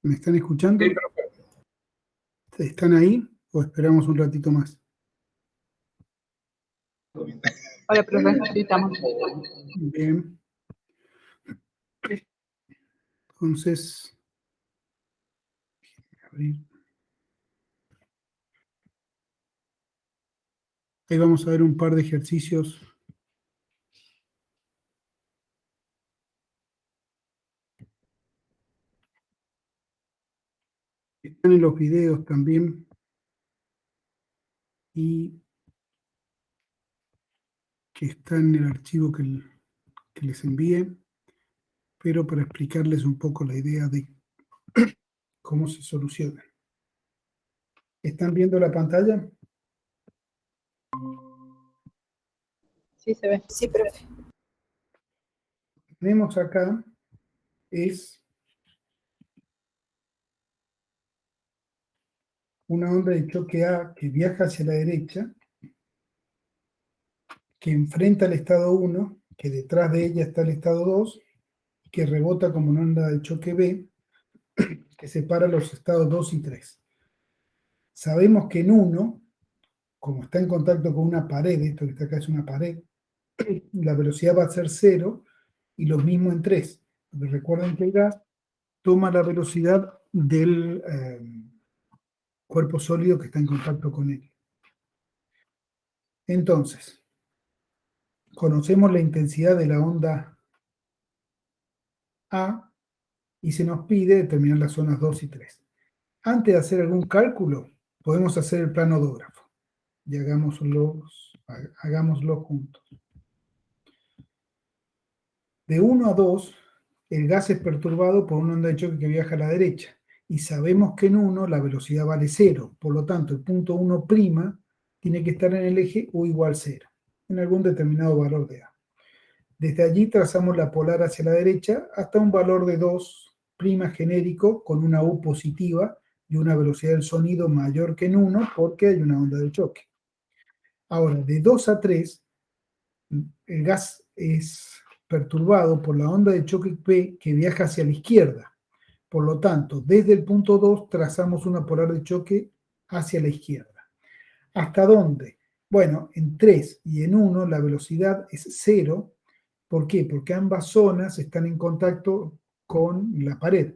¿Me están escuchando? Sí, profe. ¿Están ahí o esperamos un ratito más? Hola, profe. Sí, estamos. Bien. Entonces, abrir. Ahí vamos a ver un par de ejercicios. Están en los videos también. Y que está en el archivo que les envié. Pero para explicarles un poco la idea de cómo se soluciona. ¿Están viendo la pantalla? Sí, se ve. Sí, profe. Lo que tenemos acá es una onda de choque A que viaja hacia la derecha, que enfrenta al estado 1, que detrás de ella está el estado 2, que rebota como una onda de choque B, que separa los estados 2 y 3. Sabemos que en 1, como está en contacto con una pared, esto que está acá es una pared, la velocidad va a ser 0, y lo mismo en 3. Porque recuerden que el gas toma la velocidad del cuerpo sólido que está en contacto con él. Entonces, conocemos la intensidad de la onda A y se nos pide determinar las zonas 2 y 3. Antes de hacer algún cálculo, podemos hacer el planodógrafo y hagámoslo juntos. De 1 a 2, el gas es perturbado por una onda de choque que viaja a la derecha y sabemos que en 1 la velocidad vale 0, por lo tanto el punto 1' tiene que estar en el eje U igual 0, en algún determinado valor de A. Desde allí trazamos la polar hacia la derecha hasta un valor de 2' genérico con una U positiva y una velocidad del sonido mayor que en 1 porque hay una onda de choque. Ahora, de 2 a 3, el gas es perturbado por la onda de choque P que viaja hacia la izquierda. Por lo tanto, desde el punto 2 trazamos una polar de choque hacia la izquierda. ¿Hasta dónde? Bueno, en 3 y en 1 la velocidad es 0. ¿Por qué? Porque ambas zonas están en contacto con la pared.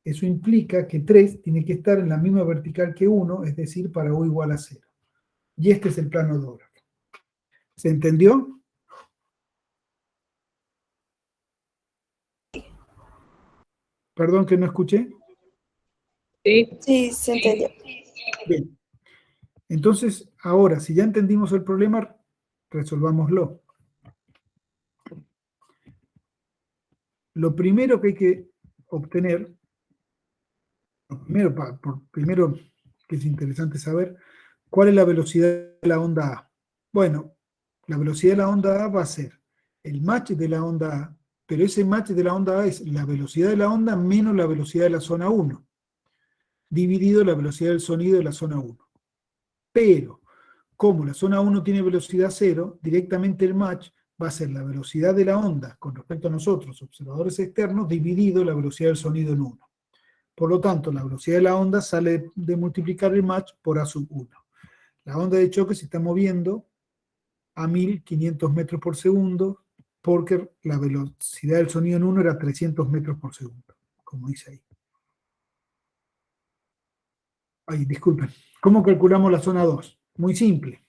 Eso implica que 3 tiene que estar en la misma vertical que 1, es decir, para U igual a 0. Y este es el planodógrafo. ¿Se entendió? Perdón que no escuché. Sí. Sí, se entendió. Bien. Entonces, ahora, si ya entendimos el problema, resolvámoslo. Lo primero que hay que obtener, primero que es interesante saber, ¿cuál es la velocidad de la onda A? Bueno, la velocidad de la onda A va a ser el match de la onda A, pero ese match de la onda A es la velocidad de la onda menos la velocidad de la zona 1, dividido la velocidad del sonido de la zona 1. Pero, como la zona 1 tiene velocidad 0, directamente el match va a ser la velocidad de la onda con respecto a nosotros, observadores externos, dividido la velocidad del sonido en 1. Por lo tanto, la velocidad de la onda sale de multiplicar el match por A sub 1. La onda de choque se está moviendo a 1500 metros por segundo, porque la velocidad del sonido en 1 era 300 metros por segundo, como dice ahí. Ay, disculpen. ¿Cómo calculamos la zona 2? Muy simple.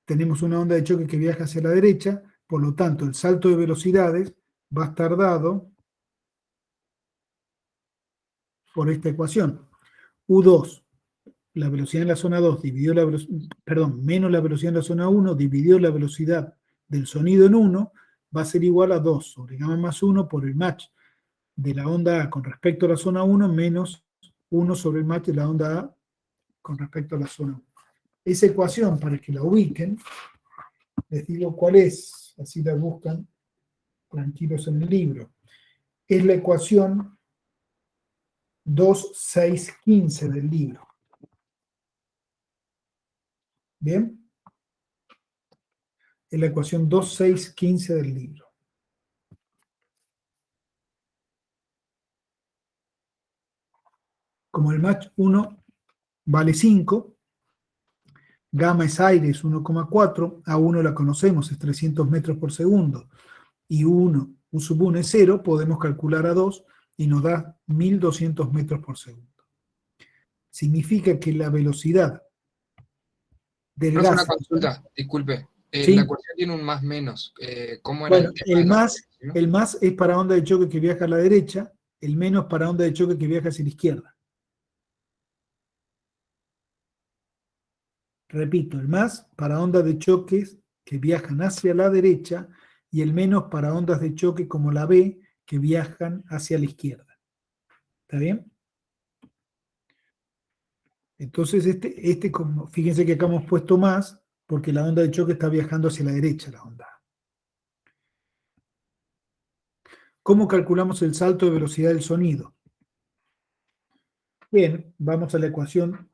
Tenemos una onda de choque que viaja hacia la derecha, por lo tanto, el salto de velocidades va a estar dado por esta ecuación. U2, la velocidad en la zona 2 dividió menos la velocidad en la zona 1 dividió la velocidad del sonido en 1, va a ser igual a 2 sobre gamma más 1 por el match de la onda A con respecto a la zona 1 menos 1 sobre el match de la onda A con respecto a la zona 1. Esa ecuación, para que la ubiquen, les digo cuál es, así la buscan tranquilos en el libro. Es la ecuación 2,6,15 del libro. ¿Bien? Es la ecuación 2,6,15 del libro. como el Mach 1 vale 5, gamma es aire, es 1,4, A1 la conocemos, es 300 metros por segundo, y U1, U sub 1 es 0, podemos calcular A2 y nos da 1200 metros por segundo. Significa que la velocidad del Profe, una gas... consulta, disculpe. La ¿Sí? ecuación tiene un más menos. ¿Cómo era Bueno, el tema de la relación? el más es para onda de choque que viaja a la derecha, el menos para onda de choque que viaja hacia la izquierda. Repito, el más para ondas de choques que viajan hacia la derecha y el menos para ondas de choque como la B que viajan hacia la izquierda. ¿Está bien? Entonces, como, fíjense que acá hemos puesto más porque la onda de choque está viajando hacia la derecha, la onda. ¿Cómo calculamos el salto de velocidad del sonido? Bien, vamos a la ecuación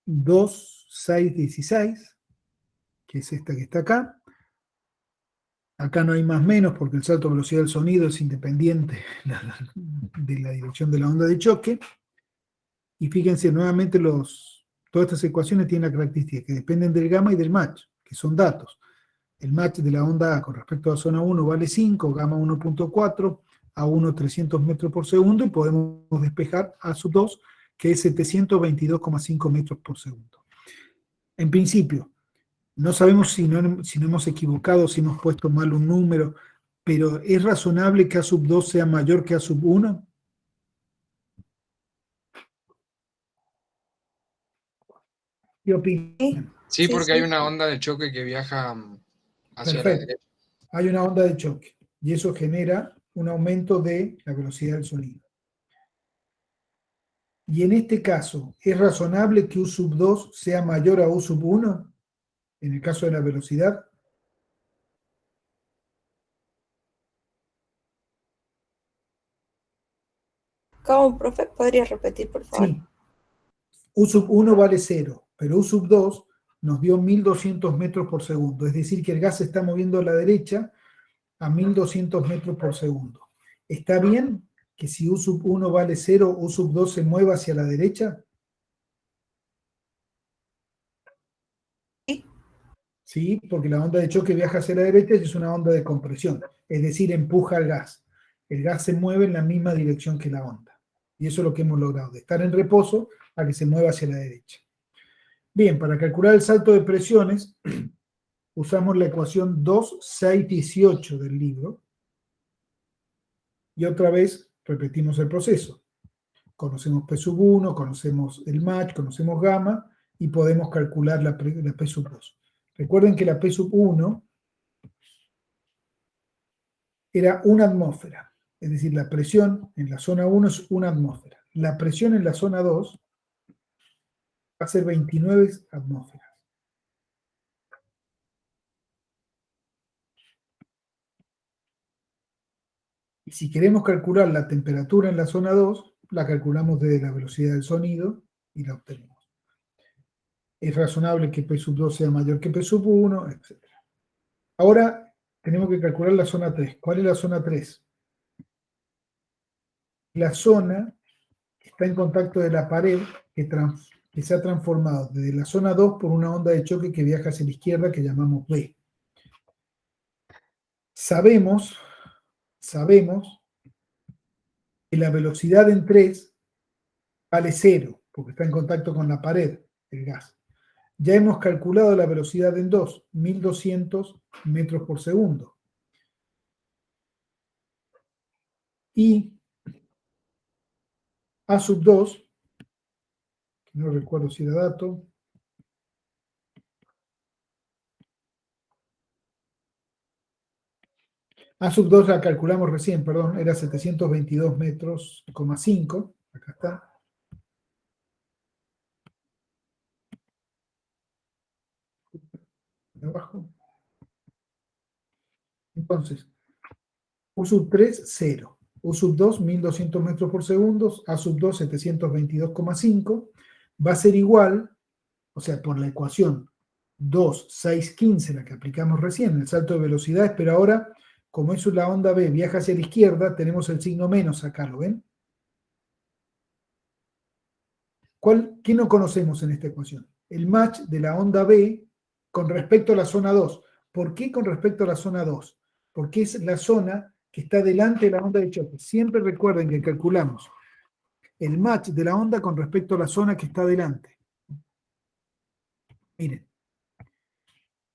2,616, que es esta que está acá. Acá no hay más menos porque el salto de velocidad del sonido es independiente de la dirección de la onda de choque. Y fíjense, nuevamente todas estas ecuaciones tienen la característica que dependen del gamma y del Mach, que son datos. El Mach de la onda A con respecto a la zona 1 vale 5, gamma 1,4, A1 300 metros por segundo, y podemos despejar A sub 2, que es 722,5 metros por segundo. En principio, no sabemos si no hemos equivocado, si hemos puesto mal un número, pero ¿es razonable que A sub 2 sea mayor que A sub 1? ¿Qué opinan? Sí, porque Sí. hay una onda de choque que viaja hacia la Perfecto. derecha. Hay una onda de choque y eso genera un aumento de la velocidad del sonido. Y en este caso, ¿es razonable que U sub 2 sea mayor a U sub 1? En el caso de la velocidad. ¿Cómo, profe? ¿Podría repetir, por favor? Sí. U sub 1 vale 0, pero U sub 2 nos dio 1200 metros por segundo. Es decir, que el gas se está moviendo a la derecha a 1200 metros por segundo. ¿Está bien que si U sub 1 vale 0, U sub 2 se mueva hacia la derecha? Sí. Sí, porque la onda de choque viaja hacia la derecha y es una onda de compresión, es decir, empuja al gas. El gas se mueve en la misma dirección que la onda. Y eso es lo que hemos logrado, de estar en reposo a que se mueva hacia la derecha. Bien, para calcular el salto de presiones, usamos la ecuación 2,618 del libro. Y otra vez repetimos el proceso. Conocemos P sub 1, conocemos el Mach, conocemos gamma y podemos calcular la P sub 2. Recuerden que la P sub 1 era una atmósfera, es decir, la presión en la zona 1 es una atmósfera. La presión en la zona 2 va a ser 29 atmósferas. Y si queremos calcular la temperatura en la zona 2, la calculamos desde la velocidad del sonido y la obtenemos. Es razonable que P sub 2 sea mayor que P sub 1, etc. Ahora tenemos que calcular la zona 3. ¿Cuál es la zona 3? La zona que está en contacto de la pared que se ha transformado desde la zona 2 por una onda de choque que viaja hacia la izquierda que llamamos B. Sabemos que la velocidad en 3 vale 0, porque está en contacto con la pared, el gas. Ya hemos calculado la velocidad en 2, 1200 metros por segundo. Y A sub 2, no recuerdo si era dato, A sub 2 la calculamos recién, perdón, era 722 metros, 5, acá está. Abajo. Entonces, U sub 3, 0. U sub 2, 1200 metros por segundo. A sub 2, 722,5. Va a ser igual, o sea, por la ecuación 2, 6, 15, la que aplicamos recién, el salto de velocidades, pero ahora, como es la onda B, viaja hacia la izquierda, tenemos el signo menos acá, ¿lo ven? ¿Qué no conocemos en esta ecuación? El match de la onda B con respecto a la zona 2. ¿Por qué con respecto a la zona 2? Porque es la zona que está delante de la onda de choque. Siempre recuerden que calculamos el match de la onda con respecto a la zona que está delante. Miren,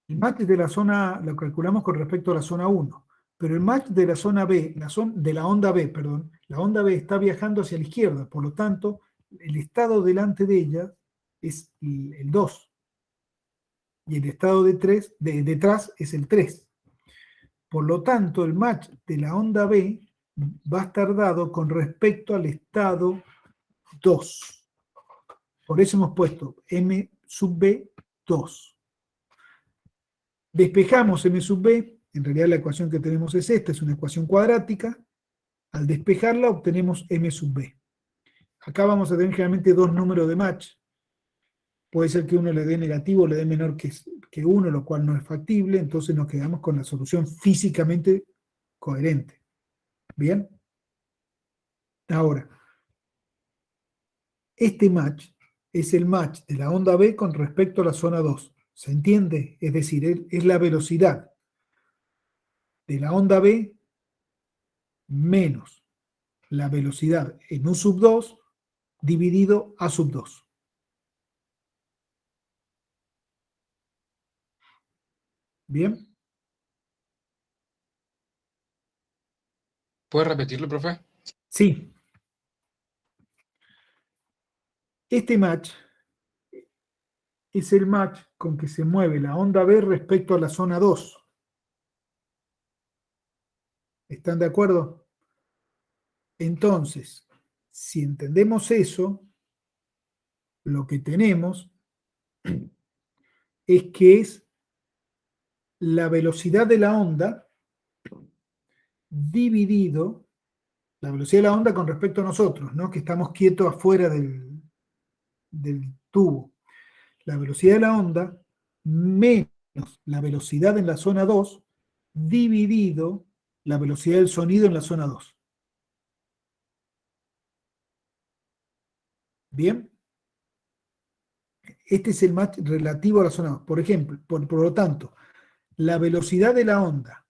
el match de la zona lo calculamos con respecto a la zona 1, pero el match de la zona B, de la onda B, perdón, la onda B está viajando hacia la izquierda, por lo tanto, el estado delante de ella es el 2 y el estado detrás es el 3. Por lo tanto, el match de la onda B va a estar dado con respecto al estado 2. Por eso hemos puesto M sub B 2. Despejamos M sub B, en realidad la ecuación que tenemos es esta, es una ecuación cuadrática. Al despejarla obtenemos M sub B. Acá vamos a tener generalmente dos números de match. Puede ser que uno le dé negativo o le dé menor que 1, lo cual no es factible, entonces nos quedamos con la solución físicamente coherente. ¿Bien? Ahora, este match es el match de la onda B con respecto a la zona 2. ¿Se entiende? Es decir, es la velocidad de la onda B menos la velocidad en U sub 2 dividido A sub 2. ¿Bien? ¿Puede repetirlo, profe? Sí. Este match es el match con que se mueve la onda B respecto a la zona 2. ¿Están de acuerdo? Entonces, si entendemos eso, lo que tenemos es que es la velocidad de la onda dividido, la velocidad de la onda con respecto a nosotros, ¿no? Que estamos quietos afuera del tubo. La velocidad de la onda menos la velocidad en la zona 2 dividido la velocidad del sonido en la zona 2. ¿Bien? Este es el match relativo a la zona 2. Por ejemplo, por lo tanto, la velocidad de la onda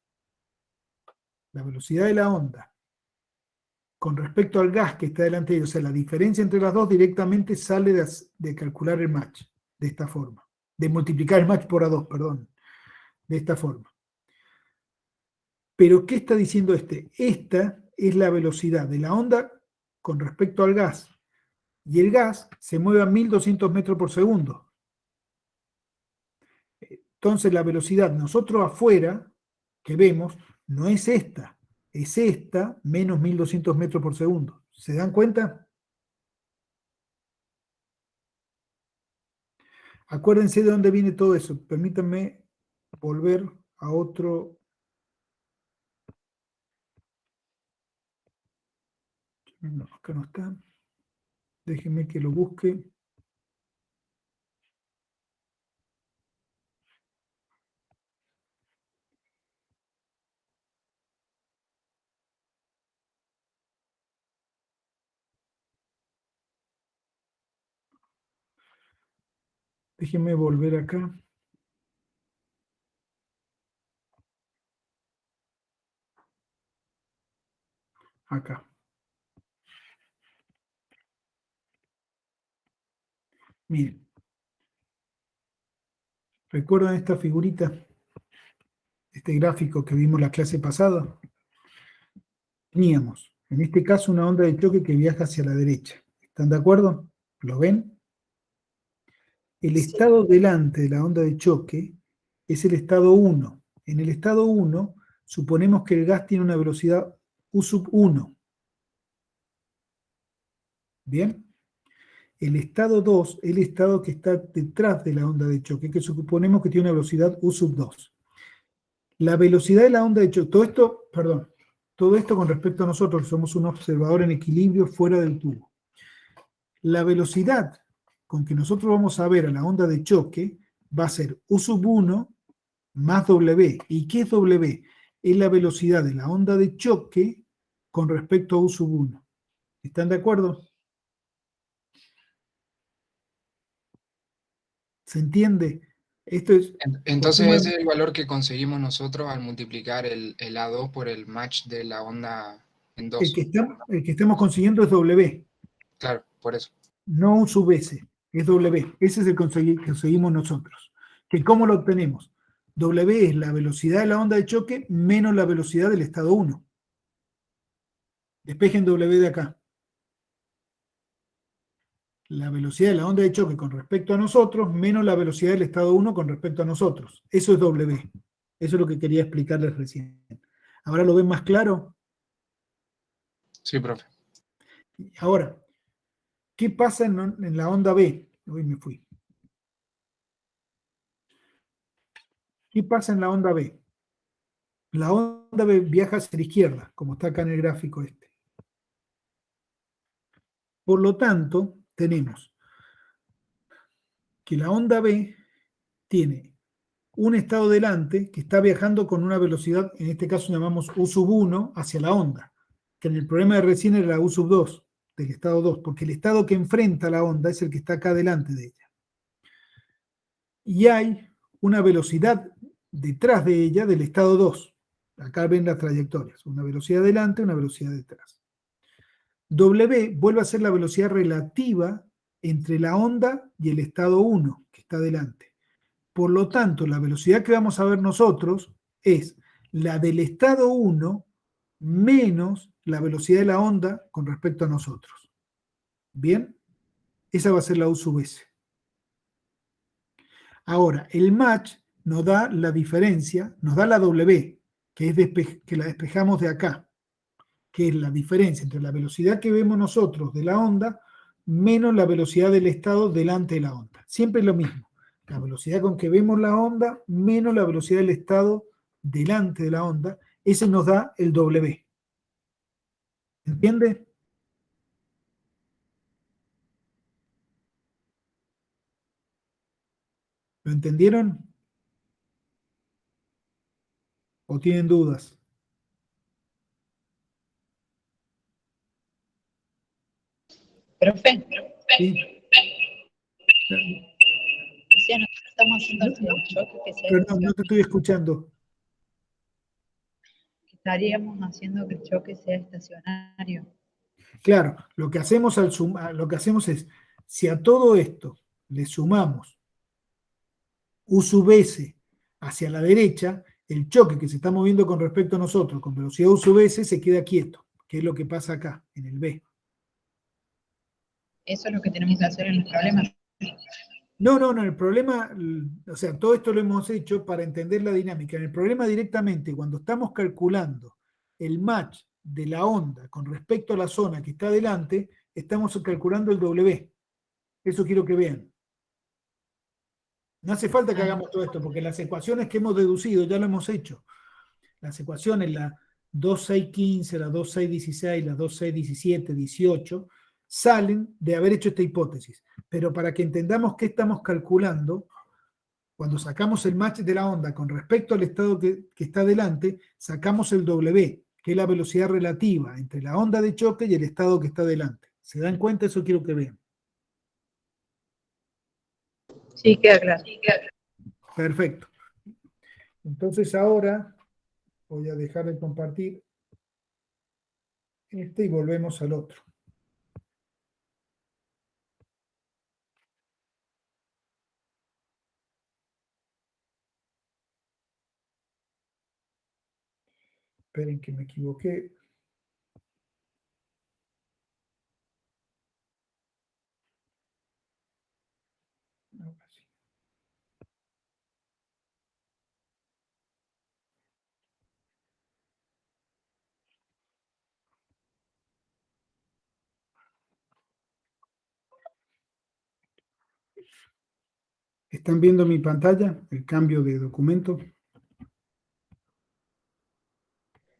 con respecto al gas que está delante de ellos, o sea, la diferencia entre las dos directamente sale de calcular el match de esta forma, de multiplicar el match por A2, perdón, de esta forma. Pero, ¿qué está diciendo este? Esta es la velocidad de la onda con respecto al gas, y el gas se mueve a 1200 metros por segundo. Entonces, la velocidad nosotros afuera que vemos no es esta menos 1200 metros por segundo. ¿Se dan cuenta? Acuérdense de dónde viene todo eso. Permítanme volver a otro. No, acá no está. Déjenme que lo busque. Déjenme volver acá. Acá. Miren. ¿Recuerdan esta figurita? Este gráfico que vimos la clase pasada. Teníamos, en este caso, una onda de choque que viaja hacia la derecha. ¿Están de acuerdo? ¿Lo ven? El estado delante de la onda de choque es el estado 1. En el estado 1, suponemos que el gas tiene una velocidad U sub 1. ¿Bien? El estado 2 es el estado que está detrás de la onda de choque, que suponemos que tiene una velocidad U sub 2. La velocidad de la onda de choque, todo esto con respecto a nosotros, que somos un observador en equilibrio fuera del tubo. La velocidad con que nosotros vamos a ver a la onda de choque va a ser U sub 1 más W. ¿Y qué es W? Es la velocidad de la onda de choque con respecto a U sub 1. ¿Están de acuerdo? ¿Se entiende? Esto es... Entonces ese es el valor que conseguimos nosotros al multiplicar el A2 por el match de la onda en 2. El que estamos consiguiendo es W. Claro, por eso. No U sub S, es W. Ese es el que conseguimos nosotros. ¿Que cómo lo obtenemos? W es la velocidad de la onda de choque menos la velocidad del estado 1. Despejen W de acá. La velocidad de la onda de choque con respecto a nosotros menos la velocidad del estado 1 con respecto a nosotros. Eso es W. Eso es lo que quería explicarles recién. ¿Ahora lo ven más claro? Sí, profe. Ahora, ¿qué pasa en la onda B? Hoy me fui. ¿Qué pasa en la onda B? La onda B viaja hacia la izquierda, como está acá en el gráfico este. Por lo tanto, tenemos que la onda B tiene un estado delante que está viajando con una velocidad, en este caso llamamos U sub 1, hacia la onda, que en el problema de recién era la U sub 2, del estado 2, porque el estado que enfrenta la onda es el que está acá delante de ella. Y hay una velocidad detrás de ella del estado 2. Acá ven las trayectorias, una velocidad delante, una velocidad detrás. W vuelve a ser la velocidad relativa entre la onda y el estado 1, que está delante. Por lo tanto, la velocidad que vamos a ver nosotros es la del estado 1 menos la velocidad de la onda con respecto a nosotros. ¿Bien? Esa va a ser la U sub S. Ahora, el match nos da la diferencia, nos da la W, que la despejamos de acá, que es la diferencia entre la velocidad que vemos nosotros de la onda menos la velocidad del estado delante de la onda. Siempre es lo mismo. La velocidad con que vemos la onda menos la velocidad del estado delante de la onda, ese nos da el W. ¿Entiende? ¿Lo entendieron? ¿O tienen dudas? Profe, ¿Sí? decía, nosotros estamos haciendo el choque que sea Perdón, no te estoy escuchando. estaríamos haciendo que el choque sea estacionario. Claro, lo que hacemos es, si a todo esto le sumamos U sub S hacia la derecha, el choque que se está moviendo con respecto a nosotros con velocidad U sub S se queda quieto, que es lo que pasa acá, en el B. Eso es lo que tenemos que hacer en los problemas. No, el problema, o sea, todo esto lo hemos hecho para entender la dinámica. En el problema directamente, cuando estamos calculando el match de la onda con respecto a la zona que está adelante, estamos calculando el W. Eso quiero que vean. No hace falta que hagamos todo esto, porque las ecuaciones que hemos deducido ya lo hemos hecho. Las ecuaciones, la 2.6.15, la 2.6.16, la 2.6.17, 18, salen de haber hecho esta hipótesis. Pero para que entendamos qué estamos calculando, cuando sacamos el match de la onda con respecto al estado que está delante, sacamos el W, que es la velocidad relativa entre la onda de choque y el estado que está delante. ¿Se dan cuenta? Eso quiero que vean. Sí, queda claro. Perfecto. Entonces ahora voy a dejar de compartir este y volvemos al otro. Esperen que me equivoqué. Ahora sí. ¿Están viendo mi pantalla? El cambio de documento.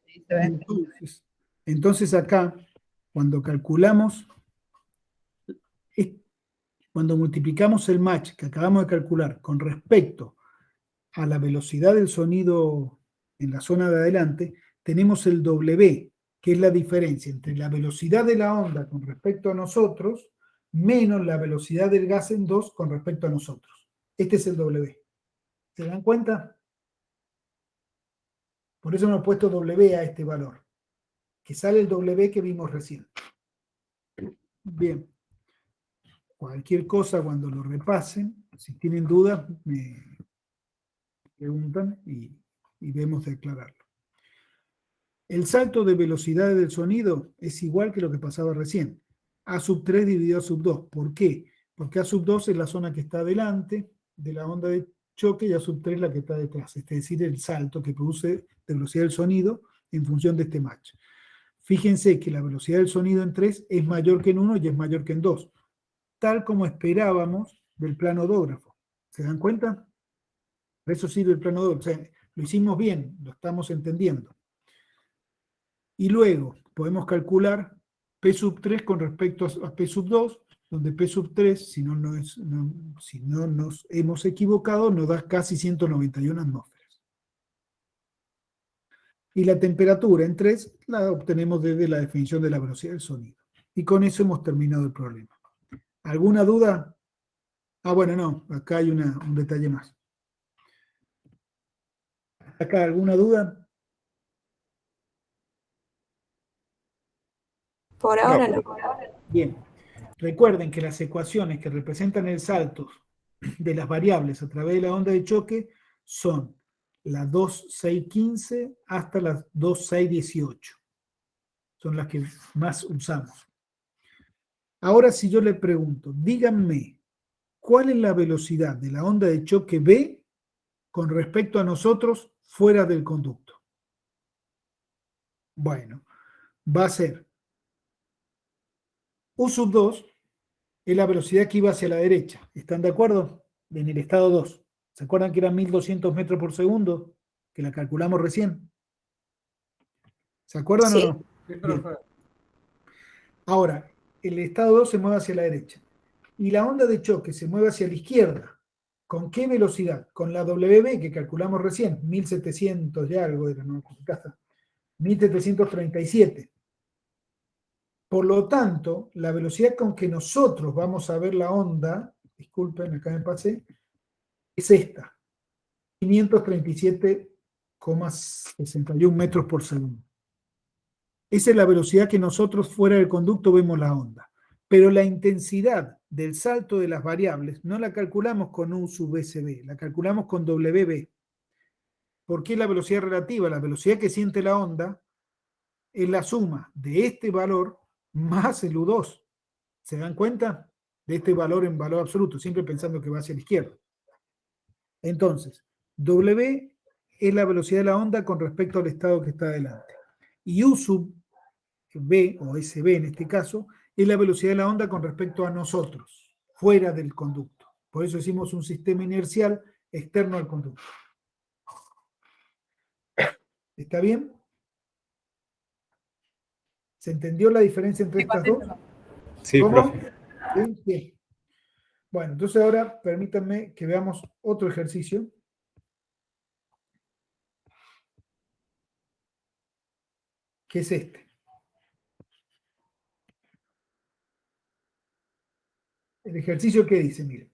Sí, se ve. Entonces acá, cuando calculamos, cuando multiplicamos el match que acabamos de calcular con respecto a la velocidad del sonido en la zona de adelante, tenemos el W, que es la diferencia entre la velocidad de la onda con respecto a nosotros menos la velocidad del gas en 2 con respecto a nosotros. Este es el W. ¿Se dan cuenta? Por eso hemos puesto W a este valor, que sale el W que vimos recién. Bien. Cualquier cosa cuando lo repasen, si tienen dudas, me preguntan y vemos de aclararlo. El salto de velocidad del sonido es igual que lo que pasaba recién. A sub 3 dividido a sub 2. ¿Por qué? Porque A sub 2 es la zona que está delante de la onda de choque y A sub 3 la que está detrás. Es decir, el salto que produce de velocidad del sonido en función de este match. Fíjense que la velocidad del sonido en 3 es mayor que en 1 y es mayor que en 2. Tal como esperábamos del plano odógrafo. ¿Se dan cuenta? Por eso sirve el plano odógrafo. O sea, lo hicimos bien, lo estamos entendiendo. Y luego podemos calcular P sub 3 con respecto a P sub 2, donde P sub 3, si no nos hemos equivocado, nos da casi 191 atmósferas. Y la temperatura en 3 la obtenemos desde la definición de la velocidad del sonido. Y con eso hemos terminado el problema. ¿Alguna duda? Ah, bueno, no, acá hay un detalle más. ¿Acá alguna duda? Por ahora no. Bien. Recuerden que las ecuaciones que representan el salto de las variables a través de la onda de choque son la 2,615 hasta la 2,618. Son las que más usamos. Ahora, si yo le pregunto, díganme, ¿cuál es la velocidad de la onda de choque B con respecto a nosotros fuera del conducto? Bueno, va a ser U sub 2 es la velocidad que iba hacia la derecha. ¿Están de acuerdo? En el estado 2. ¿Se acuerdan que eran 1200 metros por segundo? Que la calculamos recién. ¿Se acuerdan Sí. o no? Bien. Ahora, el estado 2 se mueve hacia la derecha. Y la onda de choque se mueve hacia la izquierda. ¿Con qué velocidad? Con la WB que calculamos recién. 1700 y algo era, ¿no? Acá está. 1737. Por lo tanto, la velocidad con que nosotros vamos a ver la onda, disculpen, acá me pasé, es esta, 537,61 metros por segundo. Esa es la velocidad que nosotros fuera del conducto vemos la onda. Pero la intensidad del salto de las variables no la calculamos con U sub SB, la calculamos con WB. ¿Por qué la velocidad relativa? La velocidad que siente la onda es la suma de este valor más el U2. ¿Se dan cuenta? De este valor en valor absoluto, siempre pensando que va hacia la izquierda. Entonces, W es la velocidad de la onda con respecto al estado que está adelante. Y U sub B, o SB en este caso, es la velocidad de la onda con respecto a nosotros, fuera del conducto. Por eso hicimos un sistema inercial externo al conducto. ¿Está bien? ¿Se entendió la diferencia entre estas dos? Sí, ¿Cómo? profe. ¿Sí? Bien. Bueno, entonces ahora permítanme que veamos otro ejercicio. Que es este. El ejercicio que dice, miren,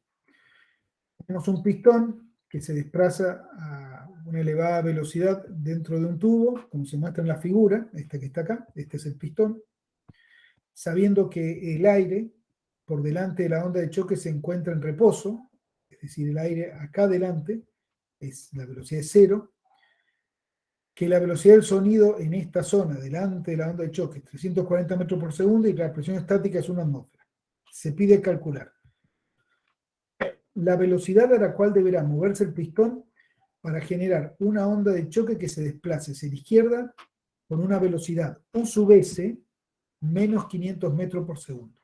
tenemos un pistón que se desplaza a una elevada velocidad dentro de un tubo, como se muestra en la figura, esta que está acá, este es el pistón, sabiendo que el aire por delante de la onda de choque se encuentra en reposo, es decir, el aire acá adelante, la velocidad es 0, que la velocidad del sonido en esta zona, delante de la onda de choque, es 340 metros por segundo y la presión estática es 1 atmósfera. Se pide calcular la velocidad a la cual deberá moverse el pistón para generar una onda de choque que se desplace hacia la izquierda con una velocidad U sub S menos 500 metros por segundo.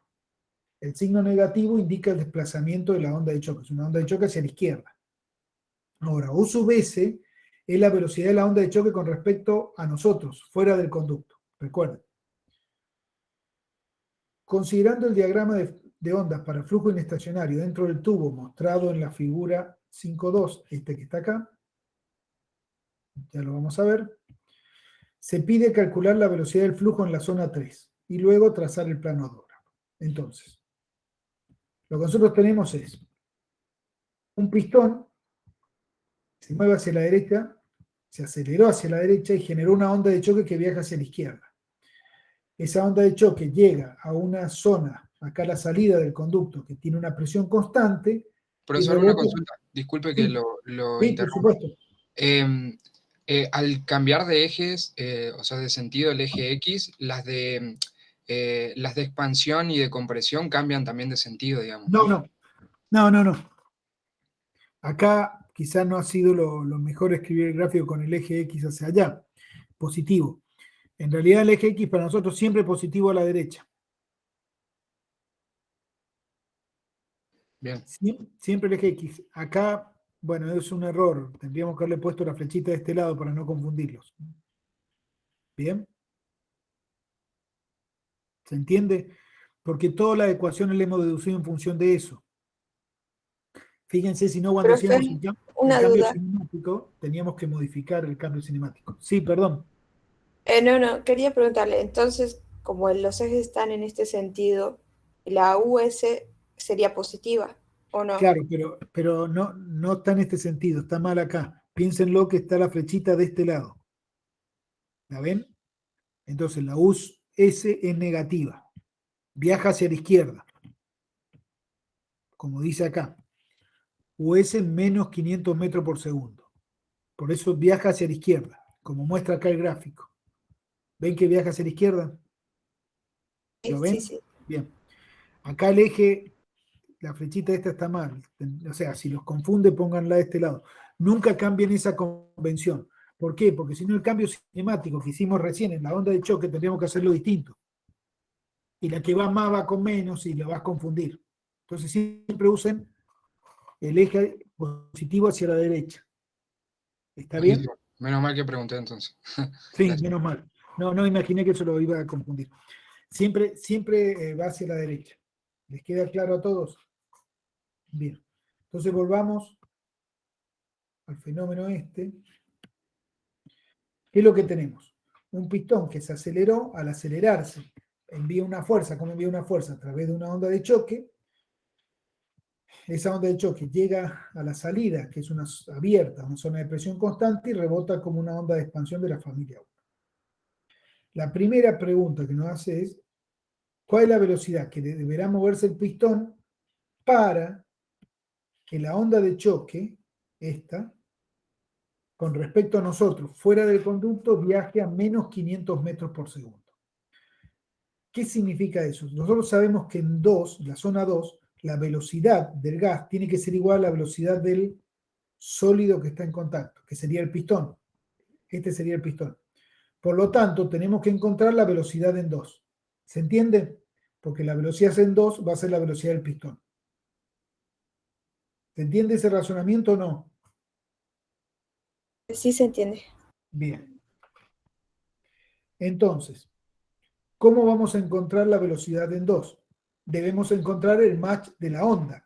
El signo negativo indica el desplazamiento de la onda de choque, es una onda de choque hacia la izquierda. Ahora, U sub S es la velocidad de la onda de choque con respecto a nosotros, fuera del conducto. Recuerden. Considerando el diagrama de ondas para flujo inestacionario dentro del tubo mostrado en la figura 5.2, este que está acá, ya lo vamos a ver, se pide calcular la velocidad del flujo en la zona 3 y luego trazar el plano odógrafo. Entonces, lo que nosotros tenemos es un pistón se mueve hacia la derecha, se aceleró hacia la derecha y generó una onda de choque que viaja hacia la izquierda. Esa onda de choque llega a una zona, acá a la salida del conducto, que tiene una presión constante. Y Profesor, una rebota. consulta. Disculpe que Sí, lo sí, por interrumpa. supuesto. Al cambiar de ejes, o sea, de sentido el eje X, las de expansión y de compresión cambian también de sentido, digamos, ¿no? No. Acá quizás no ha sido lo mejor escribir el gráfico con el eje X hacia allá, positivo. En realidad el eje X para nosotros siempre es positivo a la derecha. Bien. Siempre el eje X. Acá, bueno, es un error. Tendríamos que haberle puesto la flechita de este lado para no confundirlos. ¿Bien? ¿Se entiende? Porque todas las ecuaciones le hemos deducido en función de eso. Fíjense, si no, cuando Profe, hacíamos el una cambio duda. cinemático, teníamos que modificar el cambio cinemático. Sí, perdón. No, quería preguntarle, entonces, como los ejes están en este sentido, ¿la US sería positiva o no? Claro, pero no está en este sentido, está mal acá. Piénsenlo que está la flechita de este lado. ¿La ven? Entonces la US es negativa. Viaja hacia la izquierda. Como dice acá. US menos 500 metros por segundo. Por eso viaja hacia la izquierda, como muestra acá el gráfico. ¿Ven que viaja hacia la izquierda? ¿Lo ven? Sí. Bien. Acá el eje, la flechita esta está mal. O sea, si los confunde, pónganla de este lado. Nunca cambien esa convención. ¿Por qué? Porque si no, el cambio cinemático que hicimos recién en la onda de choque, tendríamos que hacerlo distinto. Y la que va más va con menos y la vas a confundir. Entonces siempre usen el eje positivo hacia la derecha. ¿Está bien? Buenísimo. Menos mal que pregunté entonces. Sí, Gracias. menos mal. No imaginé que eso lo iba a confundir. Siempre va hacia la derecha. ¿Les queda claro a todos? Bien. Entonces volvamos al fenómeno este. ¿Qué es lo que tenemos? Un pistón que se aceleró. Al acelerarse, envía una fuerza. ¿Cómo envía una fuerza? A través de una onda de choque. Esa onda de choque llega a la salida, que es una abierta, una zona de presión constante, y rebota como una onda de expansión de la familia 1. La primera pregunta que nos hace es, ¿cuál es la velocidad que deberá moverse el pistón para que la onda de choque, esta, con respecto a nosotros, fuera del conducto, viaje a menos 500 metros por segundo? ¿Qué significa eso? Nosotros sabemos que en la zona 2, la velocidad del gas tiene que ser igual a la velocidad del sólido que está en contacto, que sería el pistón. Este sería el pistón. Por lo tanto, tenemos que encontrar la velocidad en 2. ¿Se entiende? Porque la velocidad en 2 va a ser la velocidad del pistón. ¿Se entiende ese razonamiento o no? Sí se entiende. Bien. Entonces, ¿cómo vamos a encontrar la velocidad en 2? Debemos encontrar el match de la onda.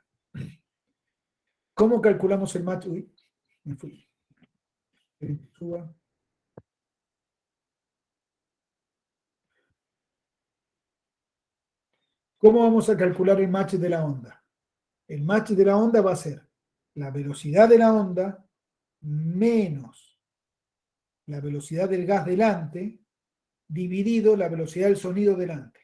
¿Cómo calculamos el match? Uy, me fui. Suba. ¿Cómo vamos a calcular el match de la onda? El match de la onda va a ser la velocidad de la onda menos la velocidad del gas delante dividido la velocidad del sonido delante.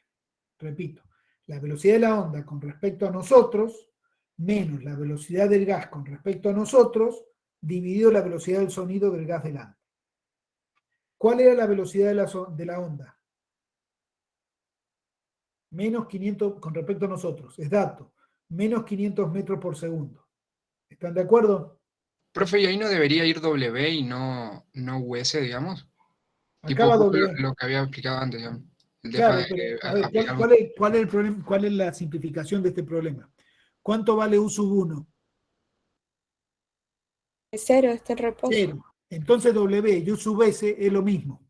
Repito, la velocidad de la onda con respecto a nosotros menos la velocidad del gas con respecto a nosotros dividido la velocidad del sonido del gas delante. ¿Cuál era la velocidad de la onda? Menos 500 con respecto a nosotros, es dato, menos 500 metros por segundo. ¿Están de acuerdo? Profe, ¿y ahí no debería ir W y no US, digamos? Acá Tipo va justo W. lo que había explicado antes, digamos. El tema Claro, de pero a ver, aplicar ¿cuál es el problema? ¿Cuál es la simplificación de este problema? ¿Cuánto vale U sub 1? 0 está en reposo. 0. Entonces W y U sub S es lo mismo.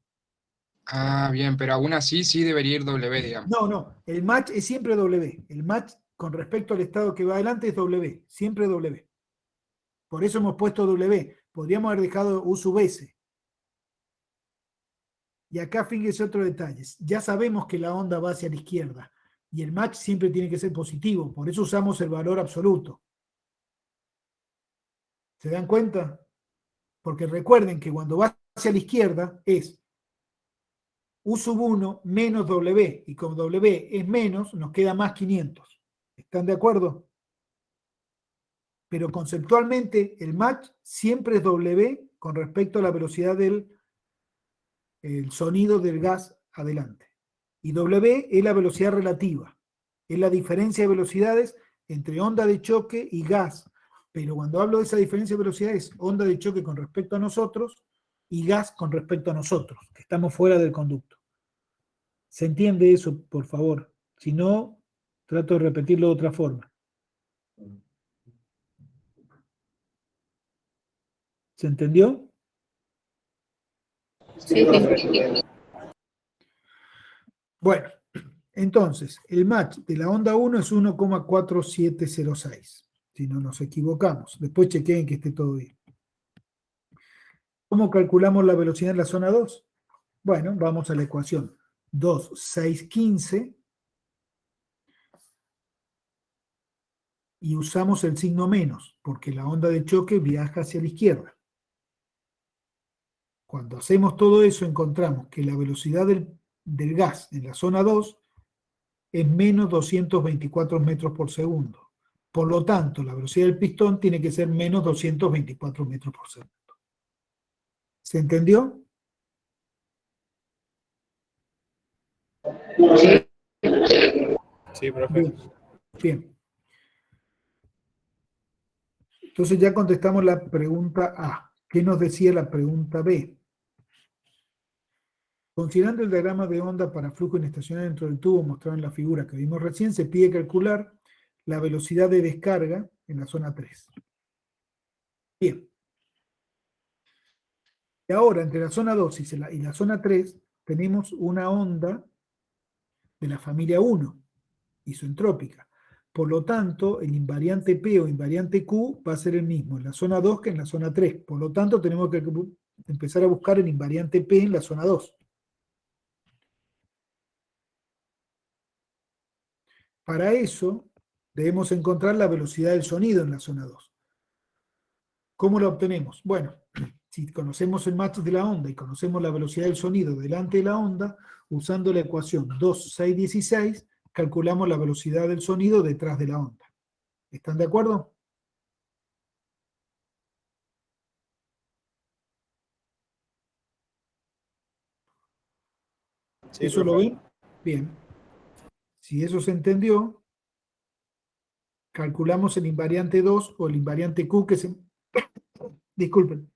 Ah, bien, pero aún así sí debería ir W, digamos. No. El match es siempre W. El match con respecto al estado que va adelante es W. Siempre W. Por eso hemos puesto W. Podríamos haber dejado U sub S. Y acá fíjense otro detalle. Ya sabemos que la onda va hacia la izquierda. Y el match siempre tiene que ser positivo. Por eso usamos el valor absoluto. ¿Se dan cuenta? Porque recuerden que cuando va hacia la izquierda es U sub 1 menos W, y como W es menos, nos queda más 500. ¿Están de acuerdo? Pero conceptualmente el match siempre es W con respecto a la velocidad del sonido del gas adelante. Y W es la velocidad relativa, es la diferencia de velocidades entre onda de choque y gas. Pero cuando hablo de esa diferencia de velocidades, es onda de choque con respecto a nosotros y gas con respecto a nosotros, que estamos fuera del conducto. ¿Se entiende eso, por favor? Si no, trato de repetirlo de otra forma. ¿Se entendió? Sí, sí. Bueno, entonces, el match de la onda 1 es 1,4706. Si no nos equivocamos. Después chequeen que esté todo bien. ¿Cómo calculamos la velocidad en la zona 2? Bueno, vamos a la ecuación. 2, 6, 15. Y usamos el signo menos, porque la onda de choque viaja hacia la izquierda. Cuando hacemos todo eso, encontramos que la velocidad del gas en la zona 2 es menos 224 metros por segundo. Por lo tanto, la velocidad del pistón tiene que ser menos 224 metros por segundo. ¿Se entendió? Sí, profe. Bien. Entonces ya contestamos la pregunta A. ¿Qué nos decía la pregunta B? Considerando el diagrama de onda para flujo inestacionario dentro del tubo mostrado en la figura que vimos recién, se pide calcular la velocidad de descarga en la zona 3. Bien. Y ahora, entre la zona 2 y la zona 3, tenemos una onda de la familia 1, isoentrópica. Por lo tanto, el invariante P o invariante Q va a ser el mismo en la zona 2 que en la zona 3. Por lo tanto, tenemos que empezar a buscar el invariante P en la zona 2. Para eso, debemos encontrar la velocidad del sonido en la zona 2. ¿Cómo la obtenemos? Bueno, si conocemos el match de la onda y conocemos la velocidad del sonido delante de la onda, usando la ecuación 2, 6, 16, calculamos la velocidad del sonido detrás de la onda. ¿Están de acuerdo? Sí, ¿Eso lo profe. ven? Bien. Si eso se entendió, calculamos el invariante 2 o el invariante Q disculpen,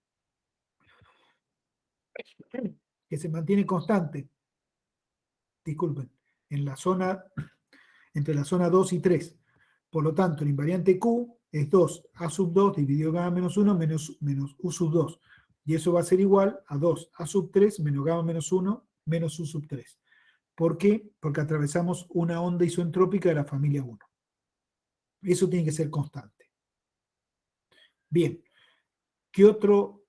que se mantiene constante, disculpen, en la zona, entre la zona 2 y 3. Por lo tanto, el invariante Q es 2 A sub 2 dividido gamma menos 1 menos U sub 2. Y eso va a ser igual a 2 A sub 3 menos gamma menos 1 menos U sub 3. ¿Por qué? Porque atravesamos una onda isoentrópica de la familia 1. Eso tiene que ser constante. Bien, ¿qué otro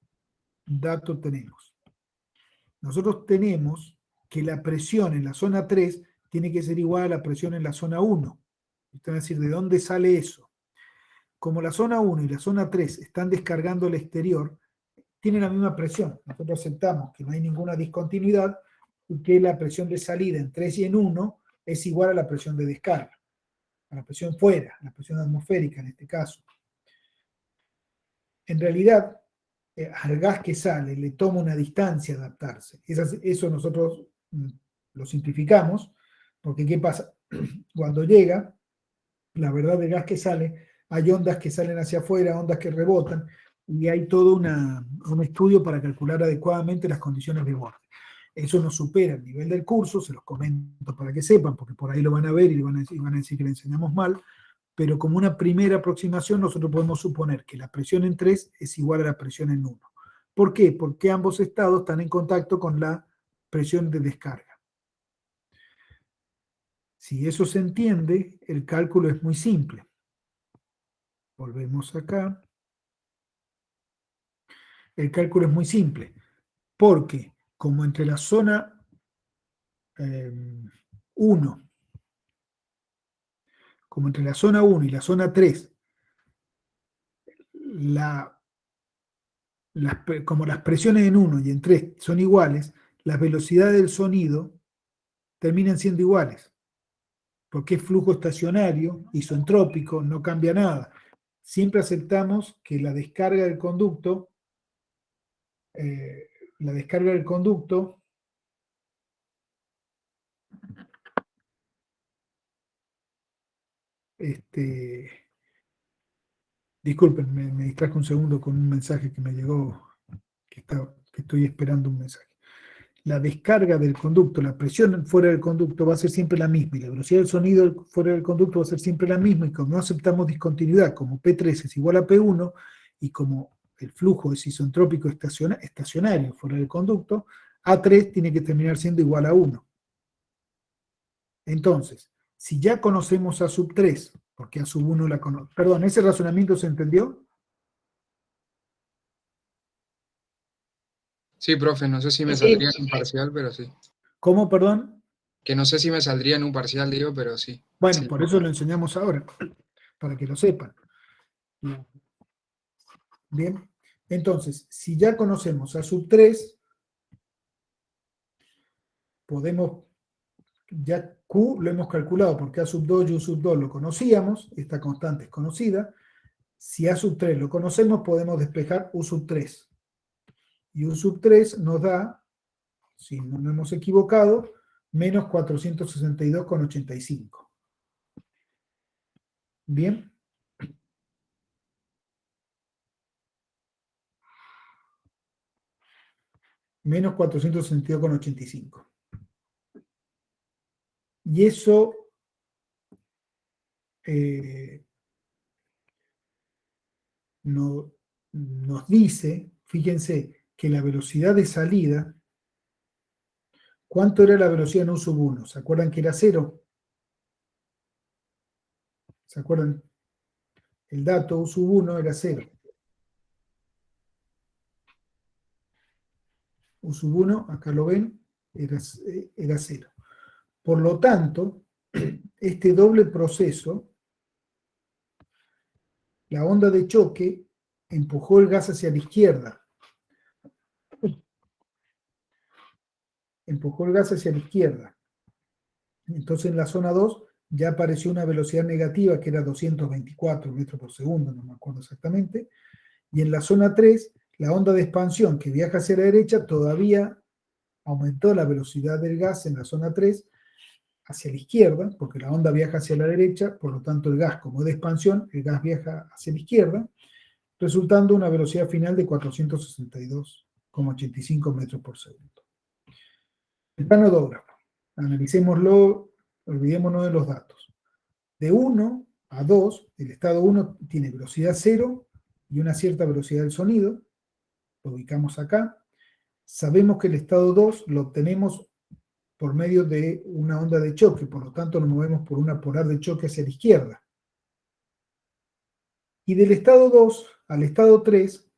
dato tenemos? Nosotros tenemos que la presión en la zona 3 tiene que ser igual a la presión en la zona 1. Ustedes van a decir, ¿de dónde sale eso? Como la zona 1 y la zona 3 están descargando el exterior, tienen la misma presión. Nosotros aceptamos que no hay ninguna discontinuidad y que la presión de salida en 3 y en 1 es igual a la presión de descarga, a la presión fuera, a la presión atmosférica en este caso. En realidad, al gas que sale le toma una distancia adaptarse. Eso nosotros lo simplificamos, porque ¿qué pasa? Cuando llega, la verdad del gas que sale, hay ondas que salen hacia afuera, ondas que rebotan, y hay todo un estudio para calcular adecuadamente las condiciones de borde. Eso nos supera el nivel del curso, se los comento para que sepan, porque por ahí lo van a ver y van a decir que le enseñamos mal, pero como una primera aproximación nosotros podemos suponer que la presión en 3 es igual a la presión en 1. ¿Por qué? Porque ambos estados están en contacto con la presión de descarga. Si eso se entiende, el cálculo es muy simple. Volvemos acá. El cálculo es muy simple, porque como entre la zona 1, como entre la zona 1 y la zona 3, la como las presiones en 1 y en 3 son iguales, las velocidades del sonido terminan siendo iguales, porque es flujo estacionario, isentrópico, no cambia nada. Siempre aceptamos que la descarga del conducto, disculpen, me distraje un segundo con un mensaje que me llegó, que estoy esperando un mensaje. La descarga del conducto, la presión fuera del conducto va a ser siempre la misma, y la velocidad del sonido fuera del conducto va a ser siempre la misma, y como no aceptamos discontinuidad, como P3 es igual a P1, y como el flujo es isentrópico estacionario fuera del conducto, A3 tiene que terminar siendo igual a 1. Entonces, si ya conocemos A sub 3, porque A sub 1 la conocemos. Perdón, ¿ese razonamiento se entendió? Sí, profe, no sé si me Sí. saldría en un parcial, pero sí. ¿Cómo, perdón? Que no sé si me saldría en un parcial, digo, pero sí. Bueno, Sí. por eso lo enseñamos ahora, para que lo sepan. Bien, entonces, si ya conocemos A sub 3, podemos, ya Q lo hemos calculado porque A sub 2 y U sub 2 lo conocíamos, esta constante es conocida. Si A sub 3 lo conocemos, podemos despejar U sub 3. Y U sub 3 nos da, si no nos hemos equivocado, menos 462,85. Bien. Menos 462,85. Y eso nos dice, fíjense, que la velocidad de salida, ¿cuánto era la velocidad en U sub 1? ¿Se acuerdan que era 0? ¿Se acuerdan? El dato U sub 1 era 0. U sub 1, acá lo ven, era 0. Por lo tanto, este doble proceso, la onda de choque empujó el gas hacia la izquierda. Empujó el gas hacia la izquierda. Entonces en la zona 2 ya apareció una velocidad negativa que era 224 metros por segundo, no me acuerdo exactamente. Y en la zona 3, la onda de expansión que viaja hacia la derecha todavía aumentó la velocidad del gas en la zona 3 hacia la izquierda, porque la onda viaja hacia la derecha, por lo tanto el gas, como es de expansión, el gas viaja hacia la izquierda, resultando una velocidad final de 462,85 metros por segundo. El planodógrafo. Analicémoslo, olvidémonos de los datos. De 1 a 2, el estado 1 tiene velocidad 0 y una cierta velocidad del sonido. Lo ubicamos acá. Sabemos que el estado 2 lo obtenemos por medio de una onda de choque, por lo tanto nos movemos por una polar de choque hacia la izquierda. Y del estado 2 al estado 3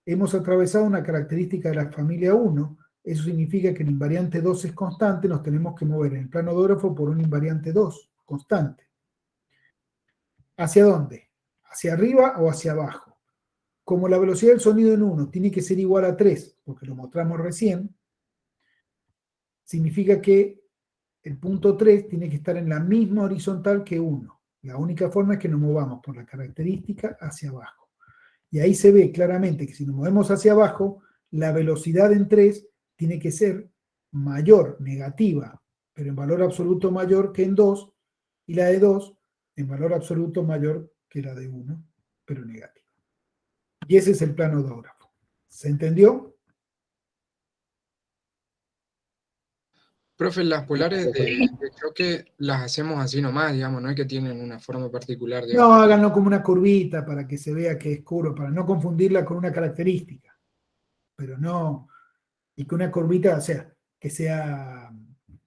hemos atravesado una característica de la familia 1. Eso significa que el invariante 2 es constante, nos tenemos que mover en el planodógrafo por un invariante 2 constante. ¿Hacia dónde? ¿Hacia arriba o hacia abajo? Como la velocidad del sonido en 1 tiene que ser igual a 3, porque lo mostramos recién, significa que el punto 3 tiene que estar en la misma horizontal que 1. La única forma es que nos movamos por la característica hacia abajo. Y ahí se ve claramente que si nos movemos hacia abajo, la velocidad en 3 tiene que ser mayor, negativa, pero en valor absoluto mayor que en 2, y la de 2 en valor absoluto mayor que la de 1, pero negativa. Y ese es el planodógrafo. ¿Se entendió? Profe, las polares de choque las hacemos así nomás, digamos, no es que tienen una forma particular, digamos. No, háganlo como una curvita para que se vea que es curvo, para no confundirla con una característica. Pero no, y que una curvita, o sea, que sea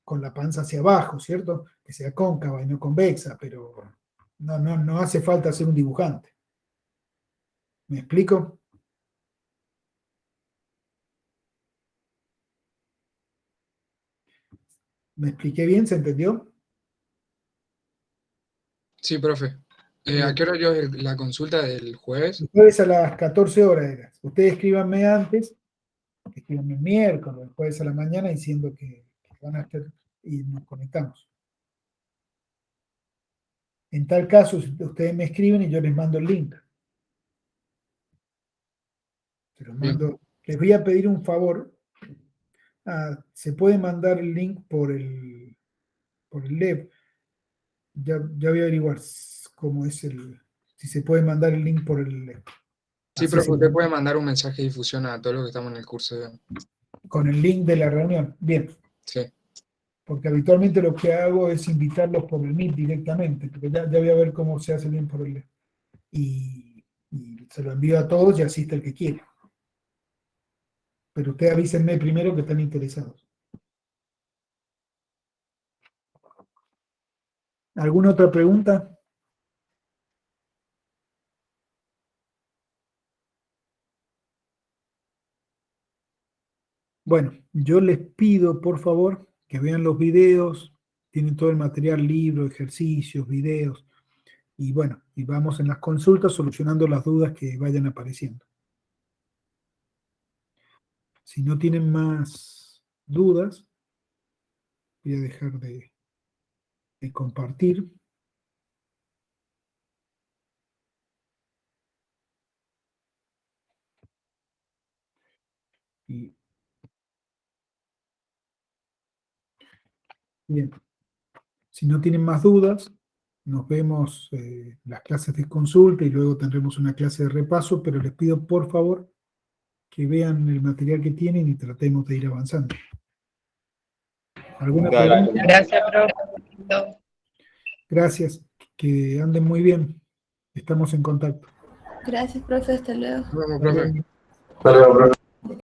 con la panza hacia abajo, ¿cierto? Que sea cóncava y no convexa, pero no hace falta ser un dibujante. ¿Me explico? ¿Me expliqué bien? ¿Se entendió? Sí, profe. ¿A qué horario es la consulta del jueves? El jueves a las 14 horas era. Ustedes escríbanme antes, escríbanme el miércoles, el jueves a la mañana, diciendo que van a estar y nos conectamos. En tal caso, ustedes me escriben y yo les mando el link. Se los mando. Les voy a pedir un favor. Se puede mandar el link por el LEV. Ya voy a averiguar cómo es si se puede mandar el link por el LEV. Sí, pero usted puede mandar un mensaje de difusión a todos los que estamos en el curso. Con el link de la reunión. Bien. Sí. Porque habitualmente lo que hago es invitarlos por el Meet directamente, porque ya voy a ver cómo se hace bien por el LEV. Y se lo envío a todos y asiste el que quiere. Pero ustedes avísenme primero que están interesados. ¿Alguna otra pregunta? Bueno, yo les pido, por favor, que vean los videos. Tienen todo el material, libros, ejercicios, videos. Y bueno, y vamos en las consultas solucionando las dudas que vayan apareciendo. Si no tienen más dudas, voy a dejar de compartir. Y bien, si no tienen más dudas, nos vemos las clases de consulta y luego tendremos una clase de repaso, pero les pido por favor que vean el material que tienen y tratemos de ir avanzando. ¿Alguna pregunta? Gracias, profe. Gracias, que anden muy bien. Estamos en contacto. Gracias, profe. Hasta luego. Nos vemos, profe. Hasta luego, profe.